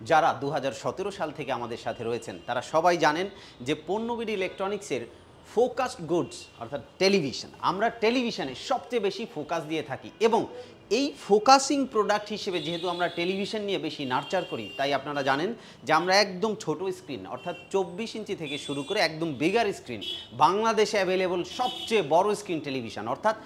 যারা 2017 সাল থেকে আমাদের সাথে রয়েছেন তারা সবাই জানেন যে পণ্যবিডি ইলেকট্রনিক্সের ফোকাসড গুডস অর্থাৎ টেলিভিশন, আমরা টেলিভিশনে সবচেয়ে বেশি ফোকাস দিয়ে থাকি এবং এই ফোকাসিং প্রোডাক্ট হিসেবে যেহেতু আমরা টেলিভিশন নিয়ে বেশি নার্চার করি, তাই আপনারা জানেন যে আমরা একদম ছোট স্ক্রিন অর্থাৎ 24 ইঞ্চি থেকে শুরু করে একদম বিগার স্ক্রিন, বাংলাদেশে অ্যাভেলেবল সবচেয়ে বড় স্ক্রিন টেলিভিশন অর্থাৎ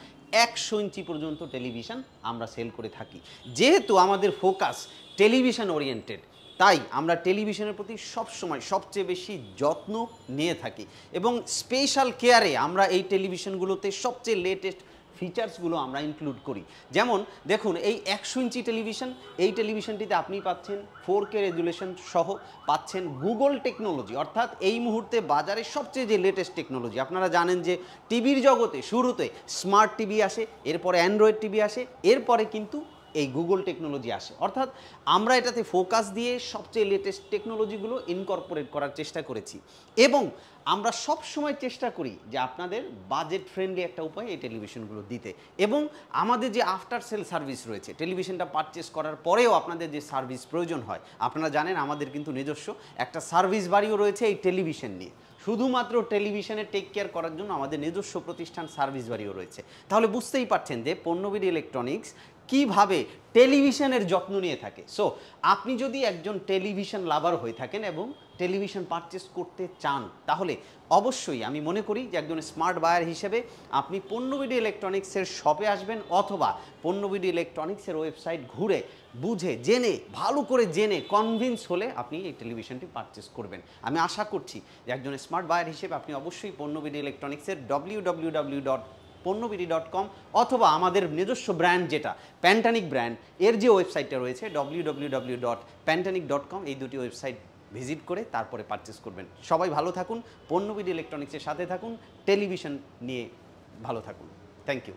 100 ইঞ্চি পর্যন্ত টেলিভিশন আমরা সেল করে থাকি। যেহেতু আমাদের ফোকাস টেলিভিশন ওরিয়েন্টেড, তাই আমরা টেলিভিশনের প্রতি সবসময় সবচেয়ে বেশি যত্ন নিয়ে থাকি এবং স্পেশাল কেয়ারে আমরা এই টেলিভিশনগুলোতে সবচেয়ে লেটেস্ট ফিচার্সগুলো আমরা ইনক্লুড করি। যেমন দেখুন, এই 100 ইঞ্চি টেলিভিশন, এই টেলিভিশনটিতে আপনি পাচ্ছেন 4K রেজুলেশন সহ, পাচ্ছেন গুগল টেকনোলজি অর্থাৎ এই মুহূর্তে বাজারে সবচেয়ে যে লেটেস্ট টেকনোলজি। আপনারা জানেন যে টিভির জগতে শুরুতে স্মার্ট টিভি আসে, এরপরে অ্যান্ড্রয়েড টিভি আসে, এরপরে কিন্তু এই গুগল টেকনোলজি আসে। অর্থাৎ আমরা এটাতে ফোকাস দিয়ে সবচেয়ে লেটেস্ট টেকনোলজিগুলো ইনকর্পোরেট করার চেষ্টা করেছি এবং আমরা সব সময় চেষ্টা করি যে আপনাদের বাজেট ফ্রেন্ডলি একটা উপায় এই টেলিভিশনগুলো দিতে। এবং আমাদের যে আফটার সেল সার্ভিস রয়েছে, টেলিভিশনটা পারচেস করার পরেও আপনাদের যে সার্ভিস প্রয়োজন হয়, আপনারা জানেন আমাদের কিন্তু নিজস্ব একটা সার্ভিস বাড়িও রয়েছে এই টেলিভিশন নিয়ে। শুধুমাত্র টেলিভিশনে টেক কেয়ার করার জন্য আমাদের নিজস্ব প্রতিষ্ঠান সার্ভিস বাড়িও রয়েছে। তাহলে বুঝতেই পারছেন যে পণ্যবিডি ইলেকট্রনিক্স কিভাবে টেলিভিশনের যত্ন নিয়ে থাকে। সো আপনি যদি একজন টেলিভিশন লাভার হয়ে থাকেন এবং টেলিভিশন পারচেস করতে চান, তাহলে অবশ্যই আমি মনে করি যে একজন স্মার্ট বায়ার হিসেবে আপনি পণ্যবিডি ইলেকট্রনিক্সের শপে আসবেন অথবা পণ্যবিডি ইলেকট্রনিক্সের ওয়েবসাইট ঘুরে বুঝে জেনে ভালো করে জেনে কনভিন্স হলে আপনি এই টেলিভিশনটি পারচেস করবেন। আমি আশা করছি যে একজন স্মার্ট বায়ার হিসেবে আপনি অবশ্যই পণ্যবিডি ইলেকট্রনিক্সের www.ponnobidi.com অথবা আমাদের নিজস্ব ব্র্যান্ড যেটা প্যান্টানিক ব্র্যান্ড, এর যে ওয়েবসাইটটা রয়েছে www.pantanic.com, এই দুটি ওয়েবসাইট ভিজিট করে তারপরে পারচেস করবেন। সবাই ভালো থাকুন, পণ্যবিডি ইলেকট্রনিক্সের সাথে থাকুন, টেলিভিশন নিয়ে ভালো থাকুন। Thank you.